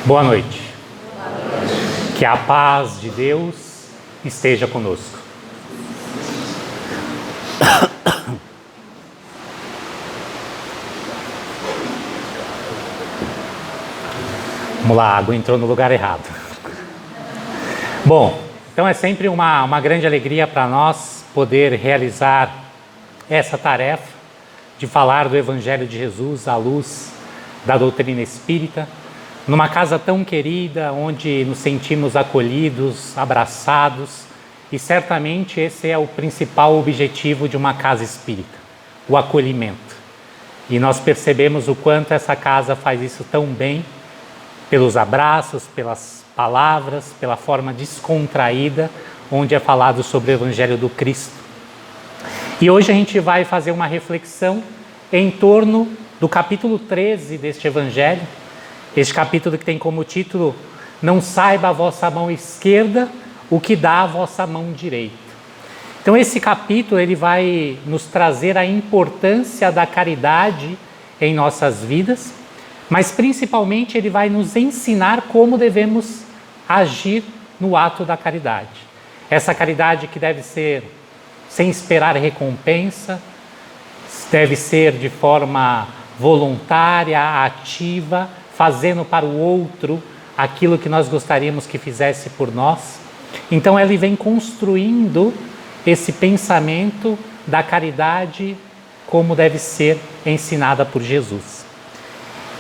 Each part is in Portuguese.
Boa noite. Que a paz de Deus esteja conosco. Vamos lá, a água entrou no lugar errado. Bom, então é sempre uma grande alegria para nós poder realizar essa tarefa de falar do Evangelho de Jesus à luz da doutrina espírita, numa casa tão querida, onde nos sentimos acolhidos, abraçados, e certamente esse é o principal objetivo de uma casa espírita, o acolhimento. E nós percebemos o quanto essa casa faz isso tão bem, pelos abraços, pelas palavras, pela forma descontraída, onde é falado sobre o Evangelho do Cristo. E hoje a gente vai fazer uma reflexão em torno do capítulo 13 deste Evangelho, este capítulo que tem como título "Não saiba a vossa mão esquerda o que dá a vossa mão direita". Então esse capítulo ele vai nos trazer a importância da caridade em nossas vidas, mas principalmente ele vai nos ensinar como devemos agir no ato da caridade. Essa caridade que deve ser sem esperar recompensa, deve ser de forma voluntária, ativa, fazendo para o outro aquilo que nós gostaríamos que fizesse por nós. Então ele vem construindo esse pensamento da caridade como deve ser ensinada por Jesus.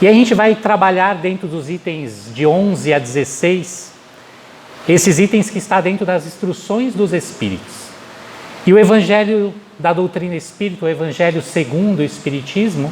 E a gente vai trabalhar dentro dos itens de 11 a 16, esses itens que estão dentro das instruções dos Espíritos. E o Evangelho da doutrina espírita, o Evangelho segundo o Espiritismo,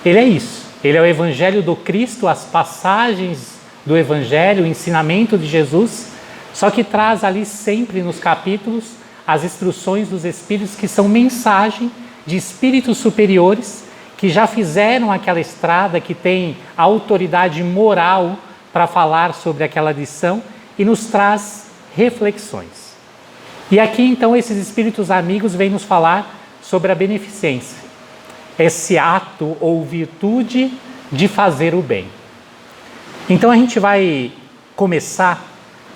ele é isso. Ele é o Evangelho do Cristo, as passagens do Evangelho, o ensinamento de Jesus, só que traz ali sempre nos capítulos as instruções dos Espíritos, que são mensagem de espíritos superiores que já fizeram aquela estrada, que tem a autoridade moral para falar sobre aquela lição e nos traz reflexões. E aqui então esses espíritos amigos vêm nos falar sobre a beneficência, esse ato ou virtude de fazer o bem. Então a gente vai começar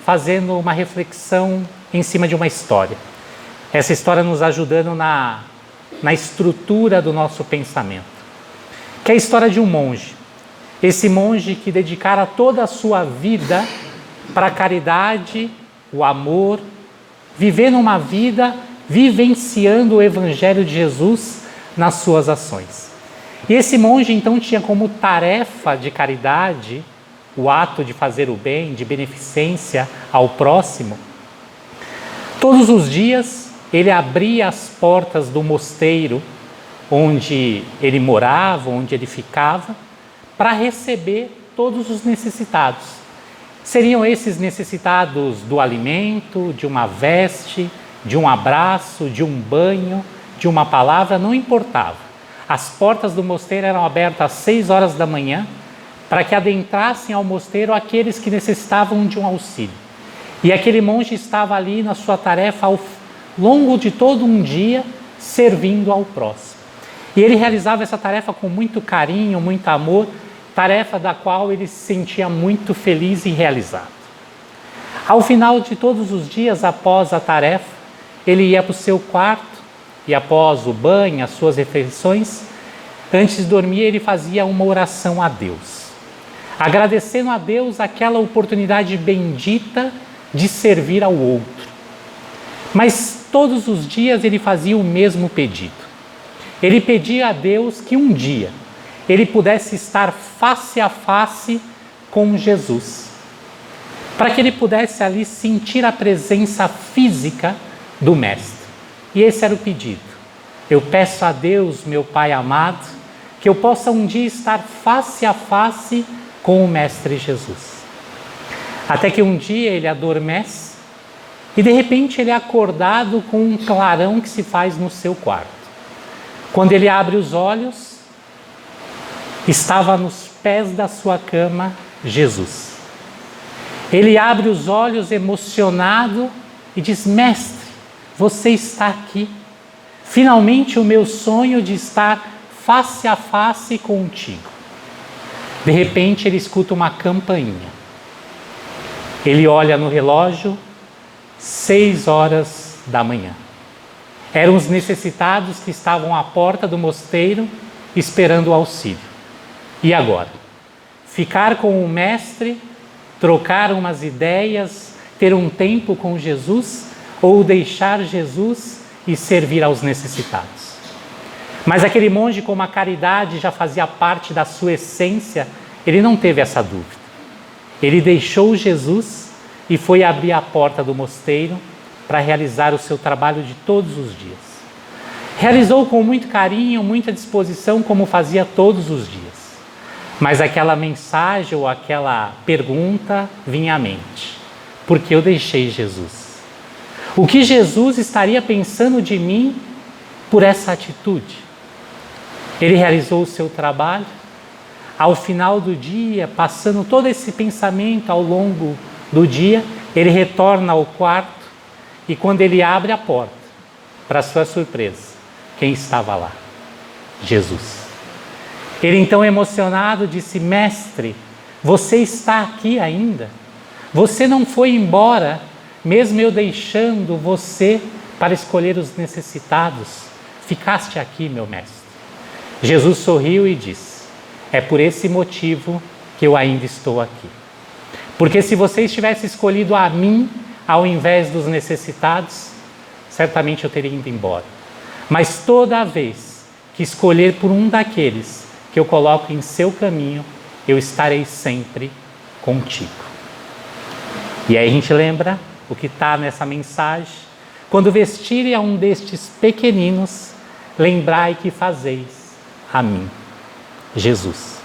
fazendo uma reflexão em cima de uma história. Essa história nos ajudando na estrutura do nosso pensamento, que é a história de um monge. Esse monge que dedicara toda a sua vida para a caridade, o amor, vivendo uma vida vivenciando o Evangelho de Jesus nas suas ações. E esse monge então tinha como tarefa de caridade o ato de fazer o bem, de beneficência ao próximo. Todos os dias ele abria as portas do mosteiro onde ele morava, onde ele ficava, para receber todos os necessitados. Seriam esses necessitados do alimento, de uma veste, de um abraço, de um banho, de uma palavra, não importava. As portas do mosteiro eram abertas às 6 horas da manhã para que adentrassem ao mosteiro aqueles que necessitavam de um auxílio. E aquele monge estava ali na sua tarefa ao longo de todo um dia, servindo ao próximo. E ele realizava essa tarefa com muito carinho, muito amor, tarefa da qual ele se sentia muito feliz e realizado. Ao final de todos os dias, após a tarefa, ele ia para o seu quarto e após o banho, as suas refeições, antes de dormir ele fazia uma oração a Deus, agradecendo a Deus aquela oportunidade bendita de servir ao outro. Mas todos os dias ele fazia o mesmo pedido. Ele pedia a Deus que um dia ele pudesse estar face a face com Jesus, para que ele pudesse ali sentir a presença física do Mestre. E esse era o pedido. Eu peço a Deus, meu Pai amado, que eu possa um dia estar face a face com o Mestre Jesus. Até que um dia ele adormece e de repente ele é acordado com um clarão que se faz no seu quarto. Quando ele abre os olhos, estava nos pés da sua cama Jesus. Ele abre os olhos emocionado e diz: Mestre, você está aqui. Finalmente o meu sonho de estar face a face contigo. De repente ele escuta uma campainha. Ele olha no relógio, 6 horas da manhã. Eram os necessitados que estavam à porta do mosteiro esperando o auxílio. E agora? Ficar com o mestre, trocar umas ideias, ter um tempo com Jesus, ou deixar Jesus e servir aos necessitados? Mas aquele monge, como a caridade já fazia parte da sua essência, ele não teve essa dúvida. Ele deixou Jesus e foi abrir a porta do mosteiro para realizar o seu trabalho de todos os dias. Realizou com muito carinho, muita disposição, como fazia todos os dias. Mas aquela mensagem ou aquela pergunta vinha à mente: por que eu deixei Jesus? O que Jesus estaria pensando de mim por essa atitude? Ele realizou o seu trabalho. Ao final do dia, passando todo esse pensamento ao longo do dia, ele retorna ao quarto e quando ele abre a porta, para sua surpresa, quem estava lá? Jesus. Ele então, emocionado, disse: mestre, você está aqui ainda? Você não foi embora, mesmo eu deixando você para escolher os necessitados? Ficaste aqui, meu mestre. Jesus sorriu e disse: é por esse motivo que eu ainda estou aqui. Porque se você tivesse escolhido a mim ao invés dos necessitados, certamente eu teria ido embora. Mas toda vez que escolher por um daqueles que eu coloco em seu caminho, eu estarei sempre contigo. E aí a gente lembra o que está nessa mensagem: quando vestirem a um destes pequeninos, lembrai que fazeis a mim, Jesus.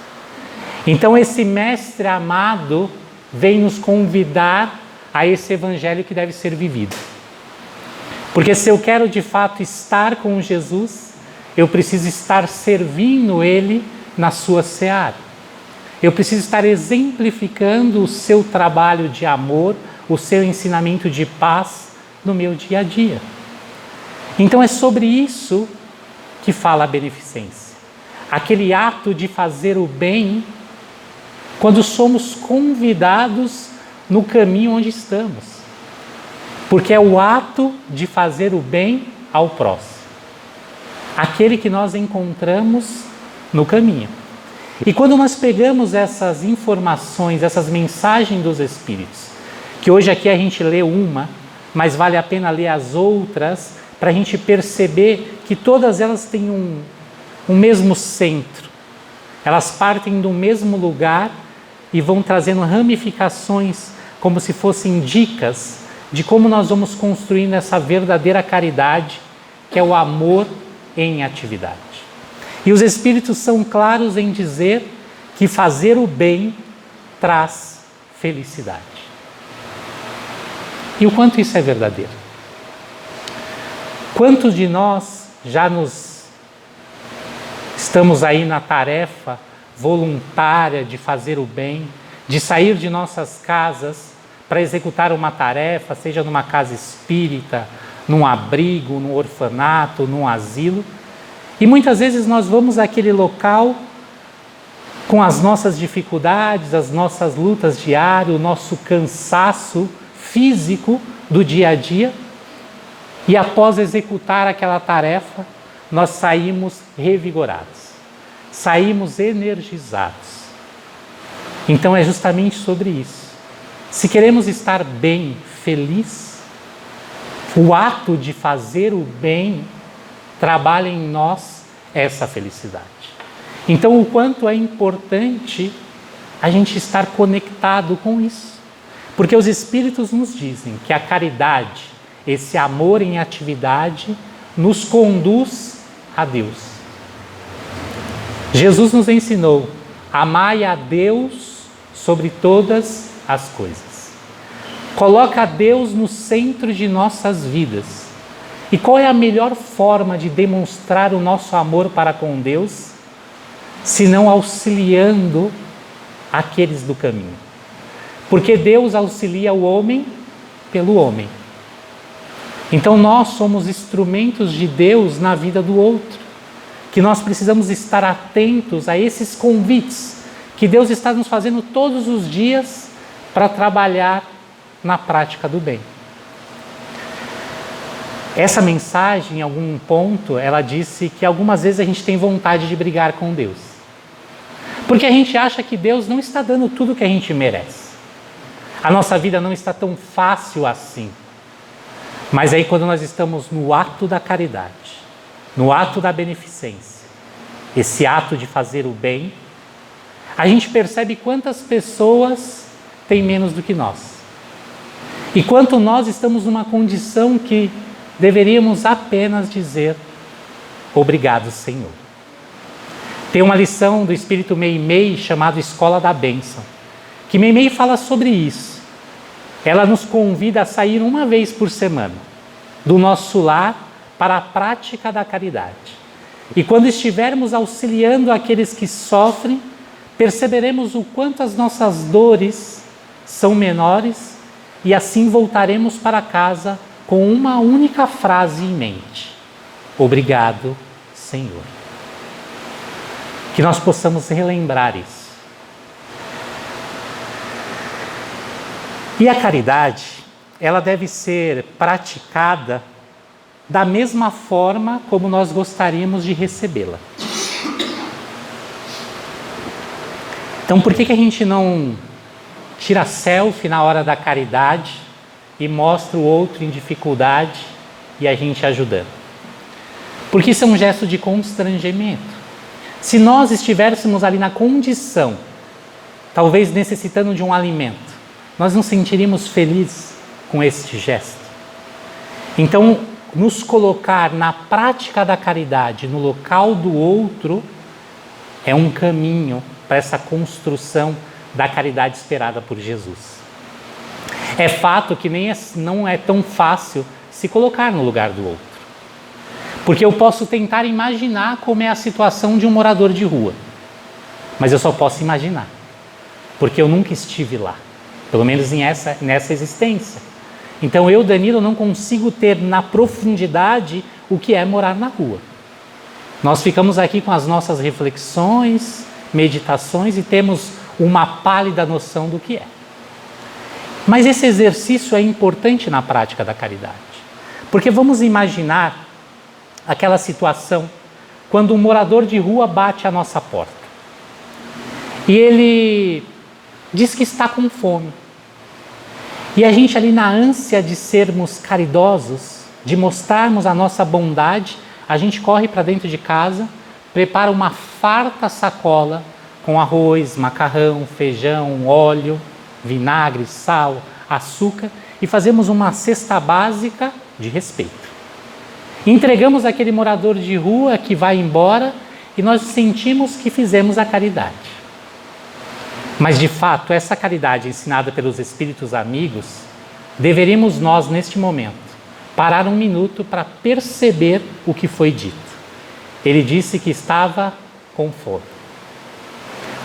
Então esse mestre amado vem nos convidar a esse evangelho que deve ser vivido. Porque se eu quero de fato estar com Jesus, eu preciso estar servindo Ele na sua seara. Eu preciso estar exemplificando o seu trabalho de amor, o seu ensinamento de paz no meu dia a dia. Então é sobre isso que fala a beneficência. Aquele ato de fazer o bem quando somos convidados no caminho onde estamos. Porque é o ato de fazer o bem ao próximo. Aquele que nós encontramos no caminho. E quando nós pegamos essas informações, essas mensagens dos Espíritos, que hoje aqui a gente lê uma, mas vale a pena ler as outras, para a gente perceber que todas elas têm um mesmo centro. Elas partem do mesmo lugar e vão trazendo ramificações como se fossem dicas de como nós vamos construindo essa verdadeira caridade, que é o amor em atividade. E os Espíritos são claros em dizer que fazer o bem traz felicidade. E o quanto isso é verdadeiro? Quantos de nós já estamos aí na tarefa voluntária de fazer o bem, de sair de nossas casas para executar uma tarefa, seja numa casa espírita, num abrigo, num orfanato, num asilo. E muitas vezes nós vamos àquele local com as nossas dificuldades, as nossas lutas diárias, o nosso cansaço físico do dia a dia, e após executar aquela tarefa, nós saímos revigorados, saímos energizados. Então é justamente sobre isso. Se queremos estar bem, feliz, o ato de fazer o bem trabalha em nós essa felicidade. Então, o quanto é importante a gente estar conectado com isso. Porque os Espíritos nos dizem que a caridade, esse amor em atividade, nos conduz a Deus. Jesus nos ensinou: amai a Deus sobre todas as coisas. Coloca a Deus no centro de nossas vidas. E qual é a melhor forma de demonstrar o nosso amor para com Deus, se não auxiliando aqueles do caminho? Porque Deus auxilia o homem pelo homem. Então nós somos instrumentos de Deus na vida do outro, que nós precisamos estar atentos a esses convites que Deus está nos fazendo todos os dias para trabalhar na prática do bem. Essa mensagem, em algum ponto, ela disse que algumas vezes a gente tem vontade de brigar com Deus. Porque a gente acha que Deus não está dando tudo o que a gente merece. A nossa vida não está tão fácil assim. Mas aí quando nós estamos no ato da caridade, no ato da beneficência, esse ato de fazer o bem, a gente percebe quantas pessoas têm menos do que nós. E quanto nós estamos numa condição que deveríamos apenas dizer obrigado, Senhor. Tem uma lição do Espírito Meimei chamada Escola da Bênção, que Meimei fala sobre isso. Ela nos convida a sair uma vez por semana do nosso lar para a prática da caridade. E quando estivermos auxiliando aqueles que sofrem, perceberemos o quanto as nossas dores são menores e assim voltaremos para casa com uma única frase em mente: obrigado, Senhor. Que nós possamos relembrar isso. E a caridade, ela deve ser praticada da mesma forma como nós gostaríamos de recebê-la. Então, por que a gente não tira selfie na hora da caridade e mostra o outro em dificuldade e a gente ajudando? Porque isso é um gesto de constrangimento. Se nós estivéssemos ali na condição, talvez necessitando de um alimento, nós nos sentiríamos felizes com este gesto. Então, nos colocar na prática da caridade, no local do outro, é um caminho para essa construção da caridade esperada por Jesus. É fato que não é tão fácil se colocar no lugar do outro. Porque eu posso tentar imaginar como é a situação de um morador de rua. Mas eu só posso imaginar. Porque eu nunca estive lá. Pelo menos nessa existência. Então eu, Danilo, não consigo ter na profundidade o que é morar na rua. Nós ficamos aqui com as nossas reflexões, meditações e temos uma pálida noção do que é. Mas esse exercício é importante na prática da caridade. Porque vamos imaginar aquela situação quando um morador de rua bate à nossa porta. E ele diz que está com fome. E a gente ali na ânsia de sermos caridosos, de mostrarmos a nossa bondade, a gente corre para dentro de casa, prepara uma farta sacola com arroz, macarrão, feijão, óleo, vinagre, sal, açúcar e fazemos uma cesta básica de respeito. Entregamos aquele morador de rua que vai embora e nós sentimos que fizemos a caridade. Mas de fato, essa caridade ensinada pelos Espíritos amigos, deveríamos nós neste momento parar um minuto para perceber o que foi dito. Ele disse que estava com fome.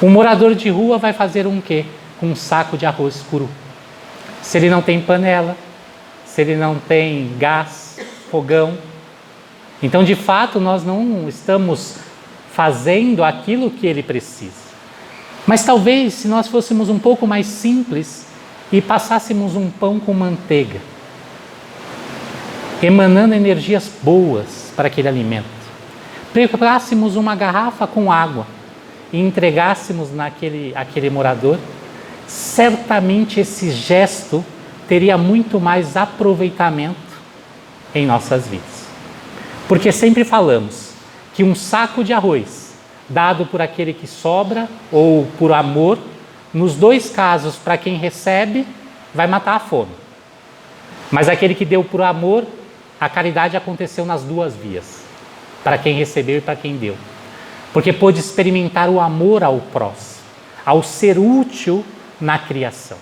Um morador de rua vai fazer um quê? Com um saco de arroz cru. Se ele não tem panela, se ele não tem gás, fogão. Então, de fato, nós não estamos fazendo aquilo que ele precisa. Mas talvez, se nós fôssemos um pouco mais simples e passássemos um pão com manteiga, emanando energias boas para aquele alimento, preparássemos uma garrafa com água e entregássemos àquele morador, certamente esse gesto teria muito mais aproveitamento em nossas vidas. Porque sempre falamos que um saco de arroz dado por aquele que sobra ou por amor, nos dois casos, para quem recebe, vai matar a fome. Mas aquele que deu por amor, a caridade aconteceu nas duas vias, para quem recebeu e para quem deu. Porque pôde experimentar o amor ao próximo, ao ser útil na criação.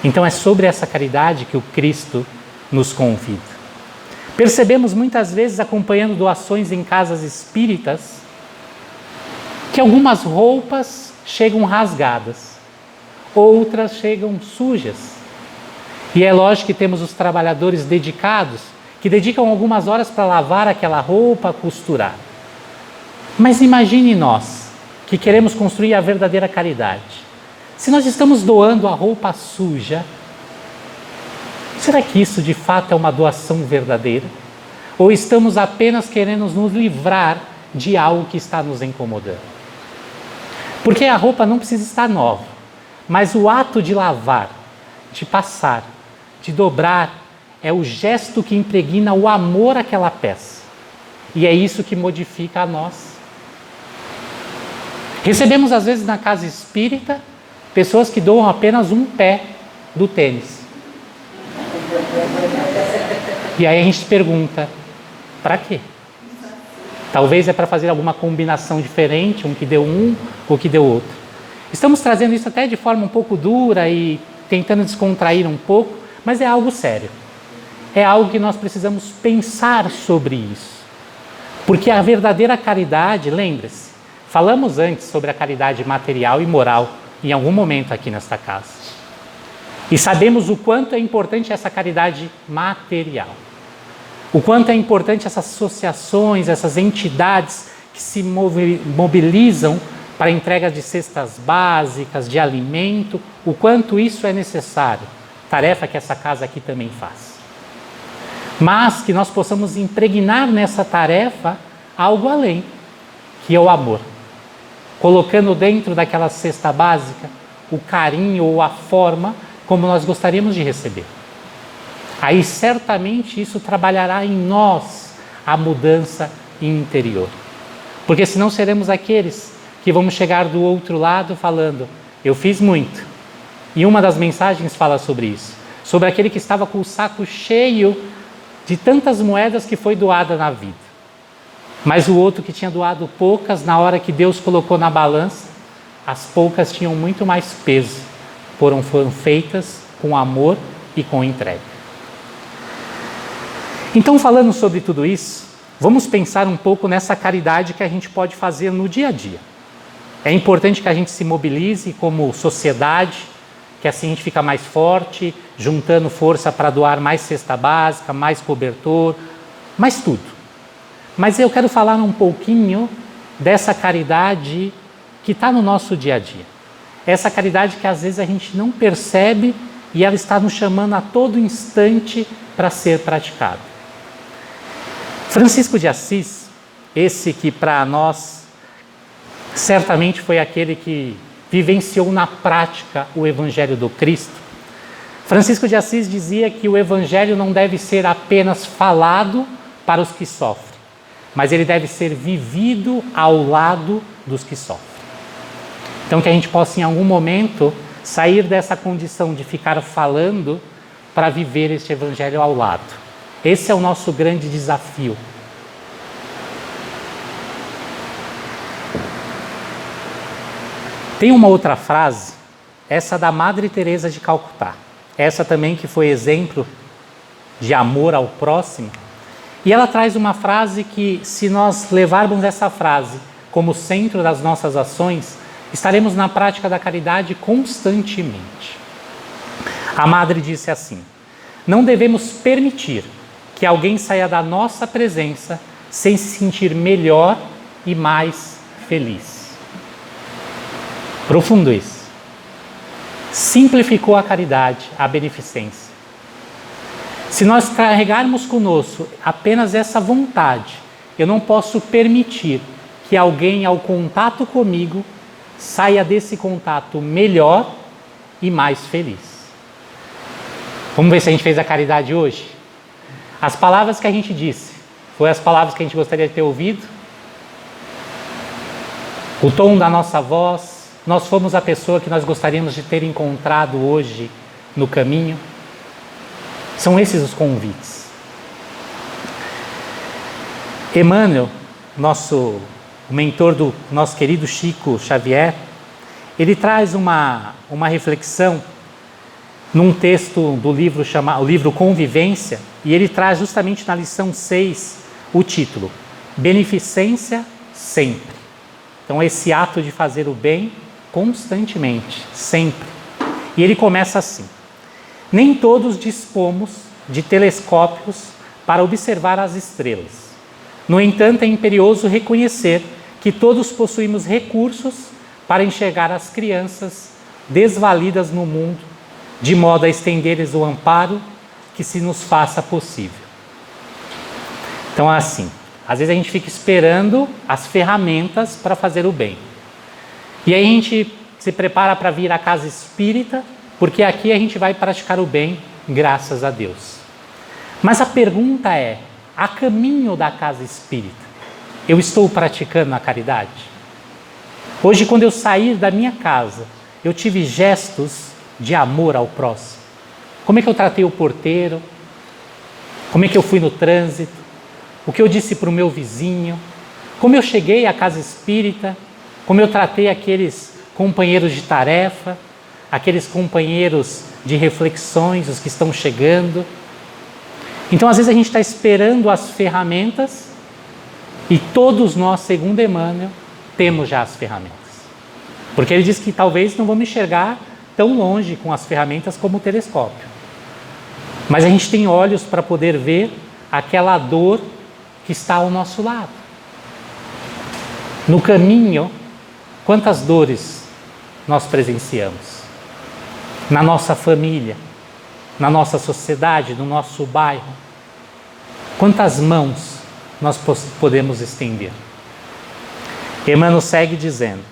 Então é sobre essa caridade que o Cristo nos convida. Percebemos muitas vezes, acompanhando doações em casas espíritas, que algumas roupas chegam rasgadas, outras chegam sujas. E é lógico que temos os trabalhadores dedicados, que dedicam algumas horas para lavar aquela roupa, costurar. Mas imagine nós, que queremos construir a verdadeira caridade. Se nós estamos doando a roupa suja, Será que isso de fato é uma doação verdadeira? Ou estamos apenas querendo nos livrar de algo que está nos incomodando? Porque a roupa não precisa estar nova, mas o ato de lavar, de passar, de dobrar, é o gesto que impregna o amor àquela peça. E é isso que modifica a nós. Recebemos às vezes na casa espírita pessoas que doam apenas um pé do tênis. E aí a gente pergunta, para quê? Talvez é para fazer alguma combinação diferente, um que deu um, o que deu outro. Estamos trazendo isso até de forma um pouco dura e tentando descontrair um pouco, mas é algo sério. É algo que nós precisamos pensar sobre isso. Porque a verdadeira caridade, lembre-se, falamos antes sobre a caridade material e moral em algum momento aqui nesta casa. E sabemos o quanto é importante essa caridade material. O quanto é importante essas associações, essas entidades que se mobilizam para a entrega de cestas básicas, de alimento, o quanto isso é necessário. Tarefa que essa casa aqui também faz. Mas que nós possamos impregnar nessa tarefa algo além, que é o amor. Colocando dentro daquela cesta básica o carinho ou a forma como nós gostaríamos de receber. Aí certamente isso trabalhará em nós a mudança interior. Porque senão seremos aqueles que vamos chegar do outro lado falando, eu fiz muito. E uma das mensagens fala sobre isso. Sobre aquele que estava com o saco cheio de tantas moedas que foi doada na vida. Mas o outro que tinha doado poucas, na hora que Deus colocou na balança, as poucas tinham muito mais peso. Foram feitas com amor e com entrega. Então, falando sobre tudo isso, vamos pensar um pouco nessa caridade que a gente pode fazer no dia a dia. É importante que a gente se mobilize como sociedade, que assim a gente fica mais forte, juntando força para doar mais cesta básica, mais cobertor, mais tudo. Mas eu quero falar um pouquinho dessa caridade que está no nosso dia a dia. Essa caridade que às vezes a gente não percebe e ela está nos chamando a todo instante para ser praticada. Francisco de Assis, esse que para nós certamente foi aquele que vivenciou na prática o Evangelho do Cristo. Francisco de Assis dizia que o Evangelho não deve ser apenas falado para os que sofrem, mas ele deve ser vivido ao lado dos que sofrem. Então que a gente possa em algum momento sair dessa condição de ficar falando para viver este Evangelho ao lado. Esse é o nosso grande desafio. Tem uma outra frase, essa da Madre Teresa de Calcutá. Essa também que foi exemplo de amor ao próximo. E ela traz uma frase que, se nós levarmos essa frase como centro das nossas ações, estaremos na prática da caridade constantemente. A Madre disse assim: não devemos permitir que alguém saia da nossa presença sem se sentir melhor e mais feliz. Profundo isso. Simplificou a caridade, a beneficência. Se nós carregarmos conosco apenas essa vontade, eu não posso permitir que alguém, ao contato comigo, saia desse contato melhor e mais feliz. Vamos ver se a gente fez a caridade hoje? As palavras que a gente disse, foram as palavras que a gente gostaria de ter ouvido? O tom da nossa voz, nós fomos a pessoa que nós gostaríamos de ter encontrado hoje no caminho? São esses os convites. Emmanuel, o mentor do nosso querido Chico Xavier, ele traz uma reflexão num texto do livro chamado, o livro Convivência, e ele traz justamente na lição 6 o título Beneficência Sempre. Então esse ato de fazer o bem constantemente, sempre. E ele começa assim: nem todos dispomos de telescópios para observar as estrelas. No entanto, é imperioso reconhecer que todos possuímos recursos para enxergar as crianças desvalidas no mundo, de modo a estender-lhes o amparo, que se nos faça possível. Então, assim, às vezes a gente fica esperando as ferramentas para fazer o bem. E aí a gente se prepara para vir à casa espírita, porque aqui a gente vai praticar o bem, graças a Deus. Mas a pergunta é, a caminho da casa espírita, eu estou praticando a caridade? Hoje, quando eu sair da minha casa, eu tive gestos de amor ao próximo. Como é que eu tratei o porteiro? Como é que eu fui no trânsito? O que eu disse para o meu vizinho? Como eu cheguei à casa espírita? Como eu tratei aqueles companheiros de tarefa? Aqueles companheiros de reflexões, os que estão chegando? Então, às vezes a gente está esperando as ferramentas e todos nós, segundo Emmanuel, temos já as ferramentas. Porque ele diz que talvez não vamos enxergar tão longe com as ferramentas como o telescópio. Mas a gente tem olhos para poder ver aquela dor que está ao nosso lado. No caminho, quantas dores nós presenciamos? Na nossa família, na nossa sociedade, no nosso bairro. Quantas mãos nós podemos estender? Emmanuel segue dizendo: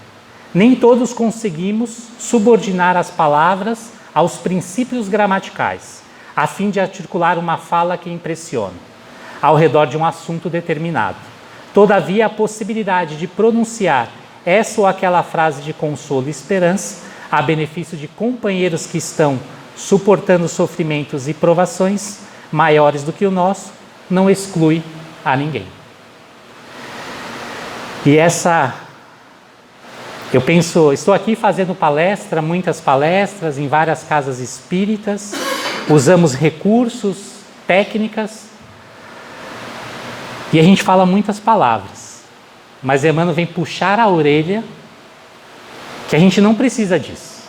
nem todos conseguimos subordinar as palavras aos princípios gramaticais, a fim de articular uma fala que impressione, ao redor de um assunto determinado. Todavia, a possibilidade de pronunciar essa ou aquela frase de consolo e esperança, a benefício de companheiros que estão suportando sofrimentos e provações maiores do que o nosso, não exclui a ninguém. E eu penso, estou aqui fazendo palestra, muitas palestras em várias casas espíritas, usamos recursos, técnicas, e a gente fala muitas palavras, mas Emmanuel vem puxar a orelha que a gente não precisa disso.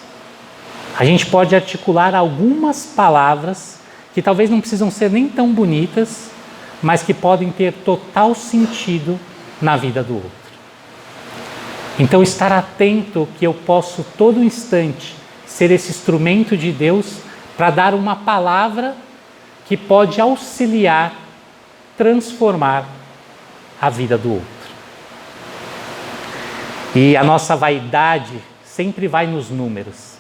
A gente pode articular algumas palavras que talvez não precisam ser nem tão bonitas, mas que podem ter total sentido na vida do outro. Então, estar atento que eu posso, todo instante, ser esse instrumento de Deus para dar uma palavra que pode auxiliar, transformar a vida do outro. E a nossa vaidade sempre vai nos números.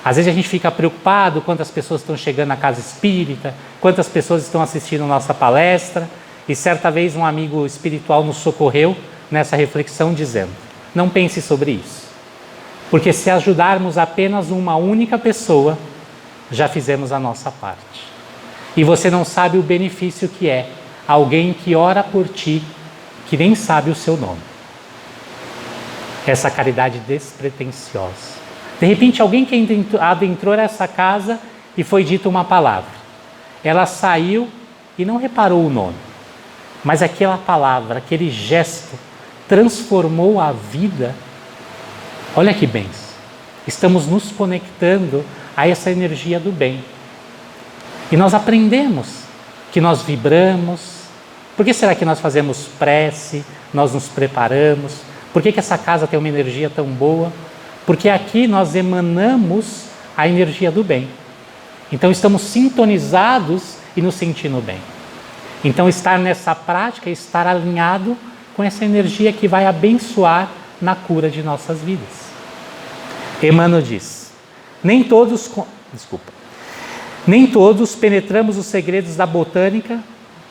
Às vezes a gente fica preocupado quantas pessoas estão chegando na casa espírita, quantas pessoas estão assistindo a nossa palestra. E certa vez um amigo espiritual nos socorreu nessa reflexão dizendo: não pense sobre isso, porque se ajudarmos apenas uma única pessoa, já fizemos a nossa parte. E você não sabe o benefício que é alguém que ora por ti, que nem sabe o seu nome. Essa caridade despretensiosa. De repente, alguém que adentrou essa casa e foi dita uma palavra. Ela saiu e não reparou o nome. Mas aquela palavra, aquele gesto, transformou a vida. Olha que bênção. Estamos nos conectando a essa energia do bem. E nós aprendemos que nós vibramos. Por que será que nós fazemos prece? Nós nos preparamos? Por que essa casa tem uma energia tão boa? Porque aqui nós emanamos a energia do bem. Então estamos sintonizados e nos sentindo bem. Então estar nessa prática é estar alinhado com essa energia que vai abençoar na cura de nossas vidas. Emmanuel diz: nem todos penetramos os segredos da botânica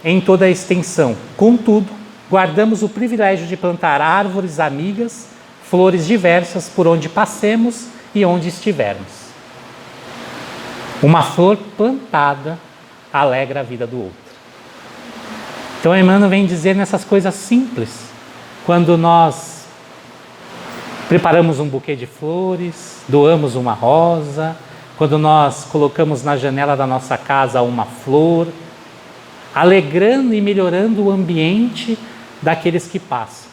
em toda a extensão. Contudo, guardamos o privilégio de plantar árvores amigas, flores diversas por onde passemos e onde estivermos. Uma flor plantada alegra a vida do outro. Então Emmanuel vem dizer nessas coisas simples, quando nós preparamos um buquê de flores, doamos uma rosa, quando nós colocamos na janela da nossa casa uma flor, alegrando e melhorando o ambiente daqueles que passam.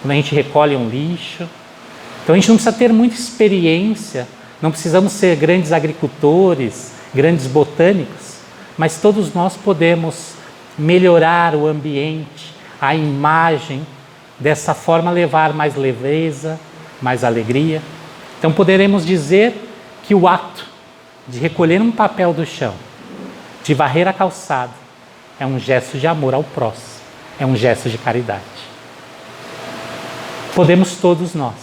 Quando a gente recolhe um lixo. Então a gente não precisa ter muita experiência, não precisamos ser grandes agricultores, grandes botânicos, mas todos nós podemos melhorar o ambiente, a imagem, dessa forma levar mais leveza, mais alegria. Então poderemos dizer que o ato de recolher um papel do chão, de varrer a calçada, é um gesto de amor ao próximo, é um gesto de caridade. Podemos todos nós.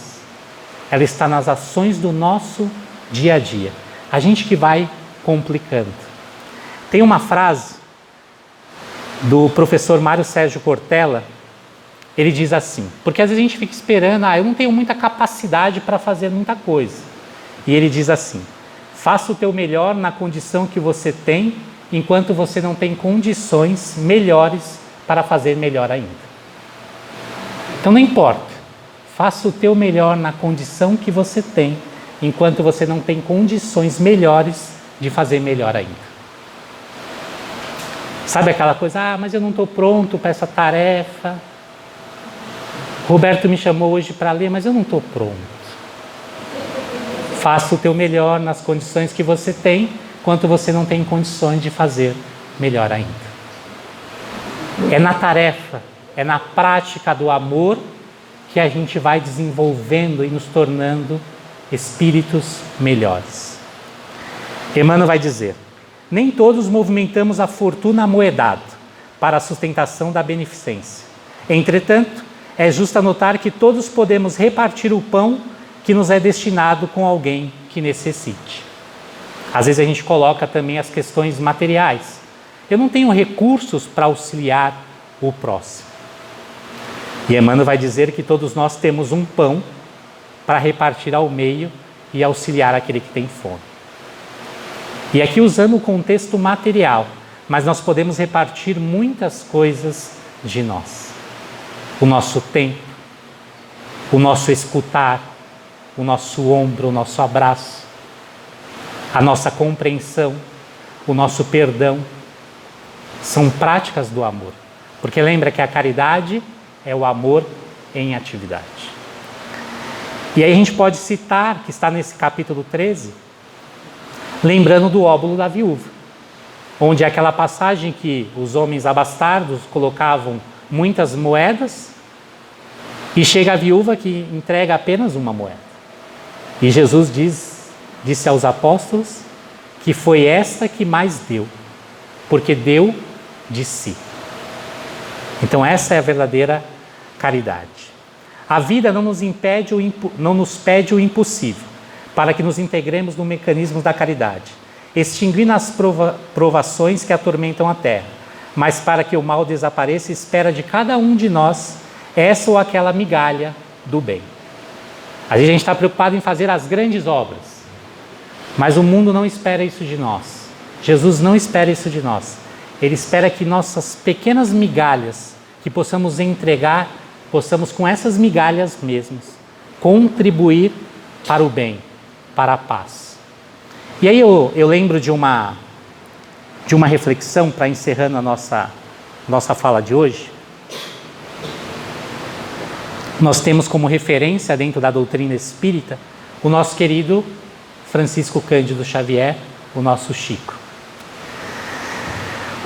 Ela está nas ações do nosso dia a dia. A gente que vai complicando. Tem uma frase do professor Mário Sérgio Cortella, ele diz assim, porque às vezes a gente fica esperando, eu não tenho muita capacidade para fazer muita coisa. E ele diz assim, faça o teu melhor na condição que você tem, enquanto você não tem condições melhores para fazer melhor ainda. Então não importa, faça o teu melhor na condição que você tem, enquanto você não tem condições melhores de fazer melhor ainda. Sabe aquela coisa, mas eu não estou pronto para essa tarefa. Roberto me chamou hoje para ler, mas eu não estou pronto. Faça o teu melhor nas condições que você tem, enquanto você não tem condições de fazer melhor ainda. É na tarefa, é na prática do amor que a gente vai desenvolvendo e nos tornando espíritos melhores. Emmanuel vai dizer, nem todos movimentamos a fortuna amoedada para a sustentação da beneficência. Entretanto, é justo notar que todos podemos repartir o pão que nos é destinado com alguém que necessite. Às vezes a gente coloca também as questões materiais. Eu não tenho recursos para auxiliar o próximo. E Emmanuel vai dizer que todos nós temos um pão para repartir ao meio e auxiliar aquele que tem fome. E aqui usando o contexto material, mas nós podemos repartir muitas coisas de nós. O nosso tempo, o nosso escutar, o nosso ombro, o nosso abraço, a nossa compreensão, o nosso perdão, são práticas do amor. Porque lembra que a caridade é o amor em atividade. E aí a gente pode citar, que está nesse capítulo 13, lembrando do óbolo da viúva, onde é aquela passagem que os homens abastardos colocavam muitas moedas e chega a viúva que entrega apenas uma moeda. E Jesus disse aos apóstolos que foi esta que mais deu, porque deu de si. Então essa é a verdadeira caridade. A vida não nos pede o impossível, para que nos integremos no mecanismo da caridade, extinguindo as provações que atormentam a terra, mas para que o mal desapareça, espera de cada um de nós essa ou aquela migalha do bem. Às vezes a gente está preocupado em fazer as grandes obras, mas o mundo não espera isso de nós. Jesus não espera isso de nós. Ele espera que nossas pequenas migalhas que possamos entregar, possamos com essas migalhas mesmas contribuir para o bem, para a paz. E aí eu lembro de uma reflexão para encerrando a nossa fala de hoje. Nós temos como referência dentro da doutrina espírita o nosso querido Francisco Cândido Xavier, o nosso Chico.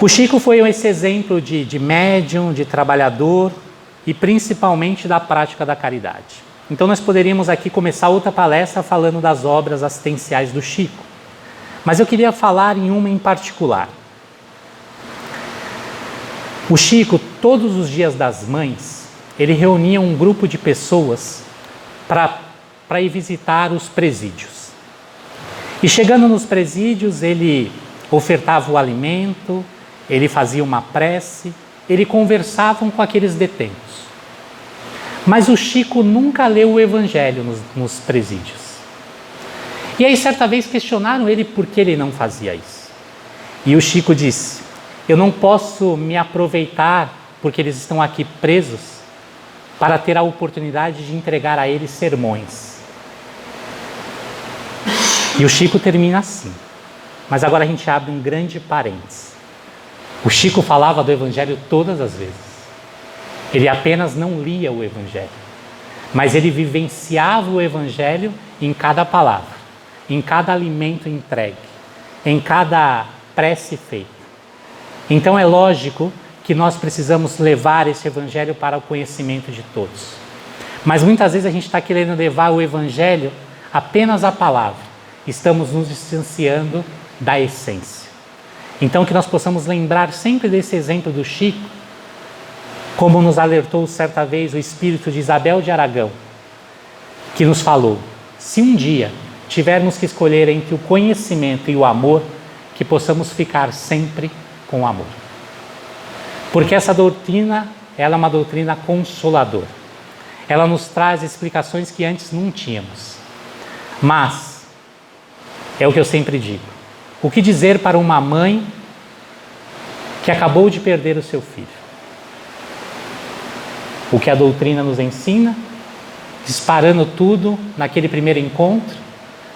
O Chico foi esse exemplo de médium, de trabalhador e principalmente da prática da caridade. Então nós poderíamos aqui começar outra palestra falando das obras assistenciais do Chico. Mas eu queria falar em uma em particular. O Chico, todos os dias das mães, ele reunia um grupo de pessoas para ir visitar os presídios. E chegando nos presídios, ele ofertava o alimento, ele fazia uma prece, ele conversava com aqueles detentos. Mas o Chico nunca leu o Evangelho nos presídios. E aí certa vez questionaram ele por que ele não fazia isso. E o Chico disse, eu não posso me aproveitar porque eles estão aqui presos para ter a oportunidade de entregar a eles sermões. E o Chico termina assim. Mas agora a gente abre um grande parênteses. O Chico falava do Evangelho todas as vezes. Ele apenas não lia o Evangelho, mas ele vivenciava o Evangelho em cada palavra, em cada alimento entregue, em cada prece feita. Então é lógico que nós precisamos levar esse Evangelho para o conhecimento de todos. Mas muitas vezes a gente está querendo levar o Evangelho apenas à palavra. Estamos nos distanciando da essência. Então, que nós possamos lembrar sempre desse exemplo do Chico, como nos alertou certa vez o espírito de Isabel de Aragão, que nos falou: se um dia tivermos que escolher entre o conhecimento e o amor, que possamos ficar sempre com o amor. Porque essa doutrina, ela é uma doutrina consoladora. Ela nos traz explicações que antes não tínhamos. Mas, é o que eu sempre digo, o que dizer para uma mãe que acabou de perder o seu filho? O que a doutrina nos ensina, disparando tudo naquele primeiro encontro,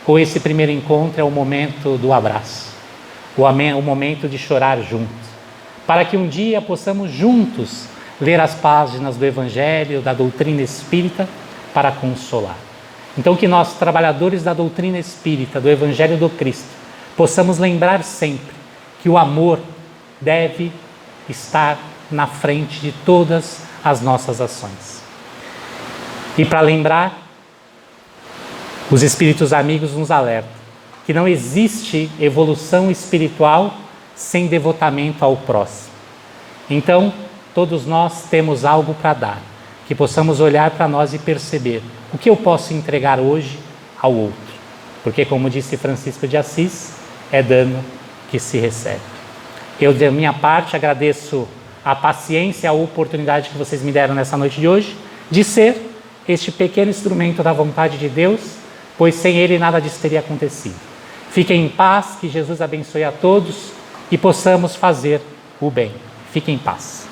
ou esse primeiro encontro é o momento do abraço, o momento de chorar juntos, para que um dia possamos juntos ler as páginas do Evangelho, da doutrina espírita, para consolar. Então, que nós, trabalhadores da doutrina espírita, do Evangelho do Cristo, possamos lembrar sempre que o amor deve estar na frente de todas as nossas ações. E para lembrar, os espíritos amigos nos alertam que não existe evolução espiritual sem devotamento ao próximo. Então, todos nós temos algo para dar, que possamos olhar para nós e perceber o que eu posso entregar hoje ao outro. Porque, como disse Francisco de Assis, é dano que se recebe. Eu, da minha parte, agradeço a paciência e a oportunidade que vocês me deram nessa noite de hoje, de ser este pequeno instrumento da vontade de Deus, pois sem Ele nada disso teria acontecido. Fiquem em paz, que Jesus abençoe a todos e possamos fazer o bem. Fiquem em paz.